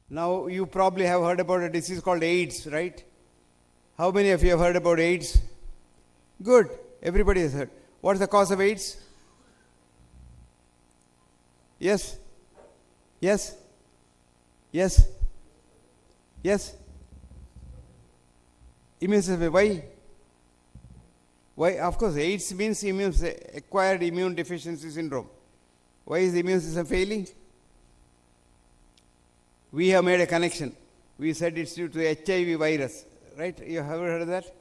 Now, you probably have heard about a disease called AIDS, right? How many of you have heard about AIDS? Good. Everybody has heard. What is the cause of AIDS? Yes? Yes? Yes? Yes? Immune system. Why? Why? Of course, AIDS means acquired immune deficiency syndrome. Why is the immune system failing? We have made a connection. We said it's due to HIV virus. Right? You have heard of that?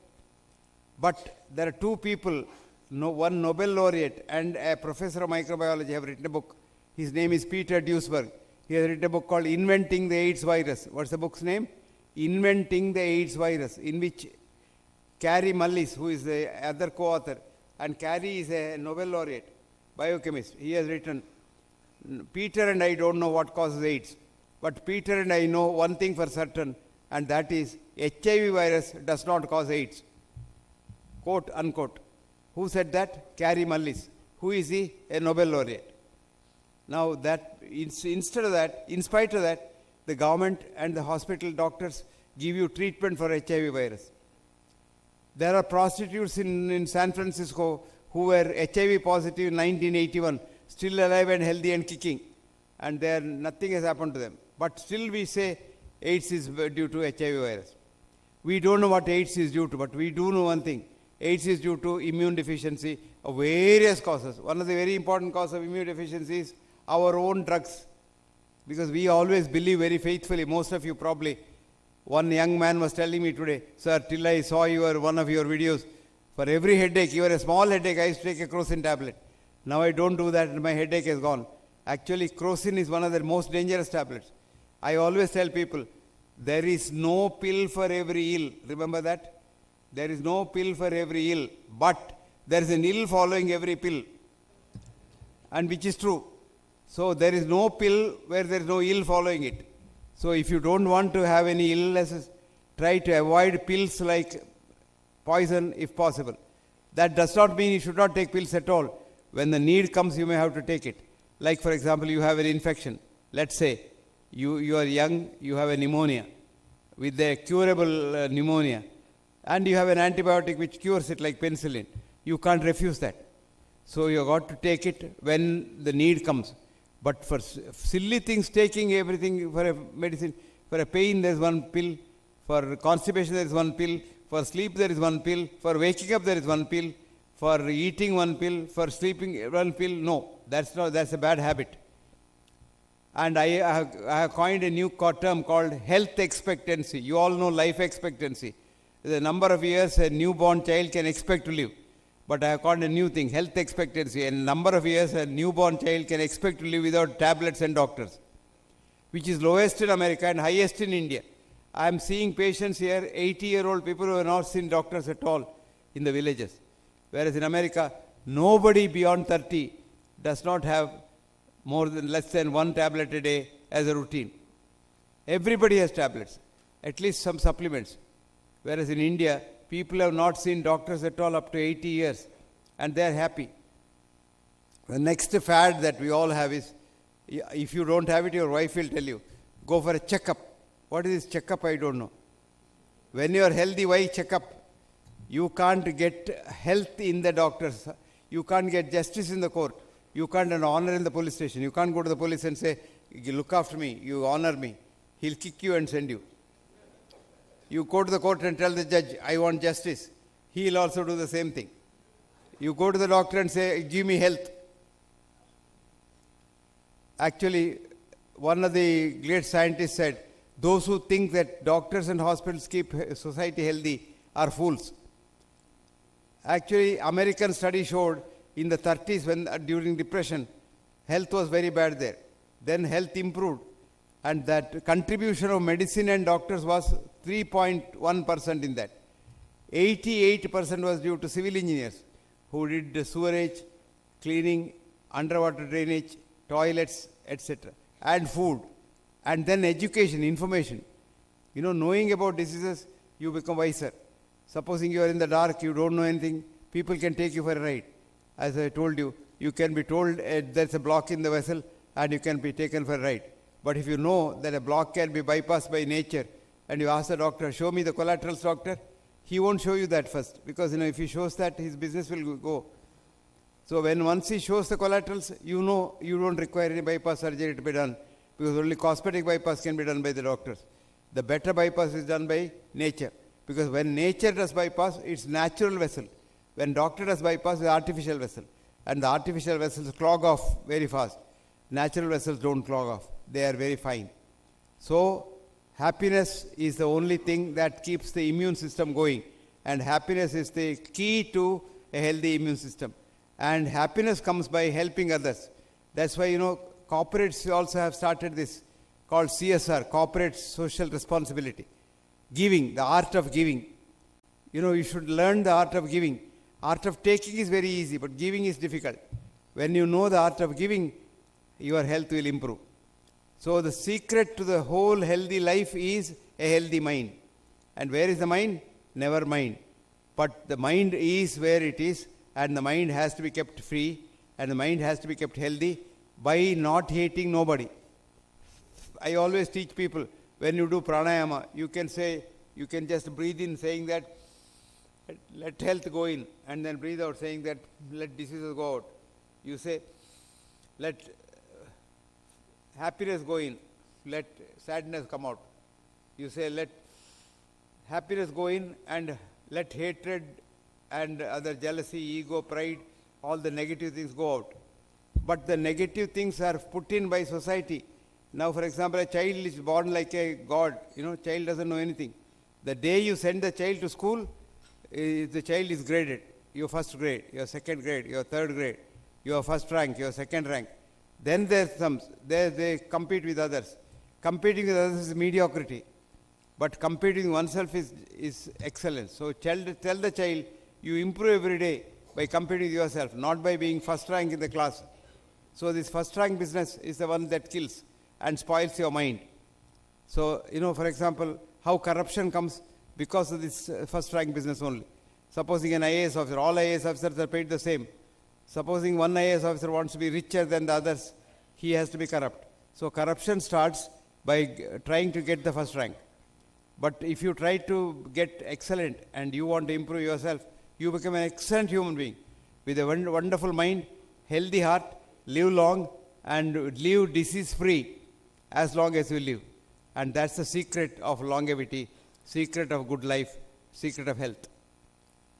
But there are two people, one Nobel laureate and a professor of microbiology have written a book. His name is Peter Duesberg. He has written a book called Inventing the AIDS Virus. What's the book's name? Inventing the AIDS Virus, in which Kary Mullis, who is the other co-author, and Kary is a Nobel laureate, biochemist. He has written, Peter and I don't know what causes AIDS, but Peter and I know one thing for certain, and that is HIV virus does not cause AIDS. Quote, unquote. Who said that? Kary Mullis. Who is he? A Nobel laureate. Now, that instead of that, in spite of that, the government and the hospital doctors give you treatment for HIV virus. There are prostitutes in San Francisco who were HIV positive in 1981, still alive and healthy and kicking, and nothing has happened to them. But still we say AIDS is due to HIV virus. We don't know what AIDS is due to, but we do know one thing. AIDS is due to immune deficiency of various causes. One of the very important causes of immune deficiency is our own drugs. Because we always believe very faithfully, most of you probably. One young man was telling me today, sir, till I saw one of your videos, for every headache, even a small headache, I used to take a crocin tablet. Now I don't do that and my headache is gone. Actually, crocin is one of the most dangerous tablets. I always tell people, there is no pill for every ill. Remember that? There is no pill for every ill, but there is an ill following every pill. And which is true. So there is no pill where there is no ill following it. So if you don't want to have any illnesses, try to avoid pills like poison if possible. That does not mean you should not take pills at all. When the need comes, you may have to take it. Like for example, you have an infection. Let's say you are young, you have a pneumonia with a curable pneumonia, and you have an antibiotic which cures it like penicillin. You can't refuse that. So you got to take it when the need comes. But for silly things, taking everything for a medicine, for a pain there is one pill, for constipation there is one pill, for sleep there is one pill, for waking up there is one pill, for eating one pill, for sleeping one pill. No, that's a bad habit. And I have coined a new term called health expectancy. You all know life expectancy. The number of years a newborn child can expect to live. But I have called a new thing, health expectancy. A number of years a newborn child can expect to live without tablets and doctors, which is lowest in America and highest in India. I am seeing patients here, 80-year-old people who have not seen doctors at all in the villages. Whereas in America, nobody beyond 30 does not have less than one tablet a day as a routine. Everybody has tablets, at least some supplements. Whereas in India, people have not seen doctors at all up to 80 years, and they are happy. The next fad that we all have is, if you don't have it, your wife will tell you, go for a checkup. What is this checkup? I don't know. When you are healthy, why checkup? You can't get health in the doctors. You can't get justice in the court. You can't get honor in the police station. You can't go to the police and say, look after me, you honor me. He'll kick you and send you. You go to the court and tell the judge, I want justice. He'll also do the same thing. You go to the doctor and say, give me health. Actually, one of the great scientists said, those who think that doctors and hospitals keep society healthy are fools. Actually, American study showed in the 30s, during depression, health was very bad there. Then health improved. And that contribution of medicine and doctors was 3.1% in that. 88% was due to civil engineers who did the sewerage, cleaning, underwater drainage, toilets, etc. And food. And then education, information. Knowing about diseases, you become wiser. Supposing you are in the dark, you don't know anything, people can take you for a ride. As I told you, you can be told there's a block in the vessel and you can be taken for a ride. But if you know that a block can be bypassed by nature, and you ask the doctor, show me the collaterals, doctor, he won't show you that first, because if he shows that, his business will go. So when once he shows the collaterals, you know you don't require any bypass surgery to be done, because only cosmetic bypass can be done by the doctors. The better bypass is done by nature, because when nature does bypass, it's natural vessel. When doctor does bypass, it's artificial vessel, and the artificial vessels clog off very fast. Natural vessels don't clog off; they are very fine. So happiness is the only thing that keeps the immune system going, and happiness is the key to a healthy immune system. And happiness comes by helping others. That's why, corporates also have started this called CSR, Corporate Social Responsibility. Giving, the art of giving. You should learn the art of giving. Art of taking is very easy, but giving is difficult. When you know the art of giving, your health will improve. So the secret to the whole healthy life is a healthy mind. And where is the mind? Never mind. But the mind is where it is, and the mind has to be kept free, and the mind has to be kept healthy by not hating nobody. I always teach people, when you do pranayama, you can just breathe in saying that, let health go in, and then breathe out saying that, let diseases go out. You say, let happiness go in, let sadness come out. You say, let happiness go in, and let hatred and other jealousy, ego, pride, all the negative things go out. But the negative things are put in by society. Now, for example, a child is born like a god. Child doesn't know anything. The day you send the child to school, the child is graded. Your first grade, your second grade, your third grade, your first rank, your second rank. Then they compete with others. Competing with others is mediocrity. But competing with oneself is excellence. So tell the child, you improve every day by competing with yourself, not by being first rank in the class. So this first rank business is the one that kills and spoils your mind. So, for example, how corruption comes because of this first rank business only. Supposing an IAS officer, all IAS officers are paid the same. Supposing one IAS officer wants to be richer than the others, he has to be corrupt. So corruption starts by trying to get the first rank. But if you try to get excellent and you want to improve yourself, you become an excellent human being with a wonderful mind, healthy heart, live long, and live disease-free as long as you live. And that's the secret of longevity, secret of good life, secret of health.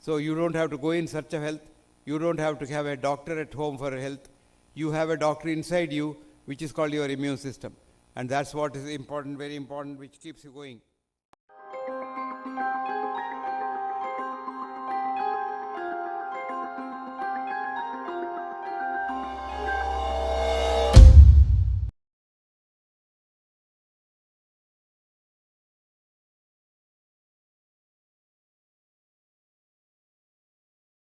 So you don't have to go in search of health. You don't have to have a doctor at home for health. You have a doctor inside you, which is called your immune system. And that's what is important, very important, which keeps you going.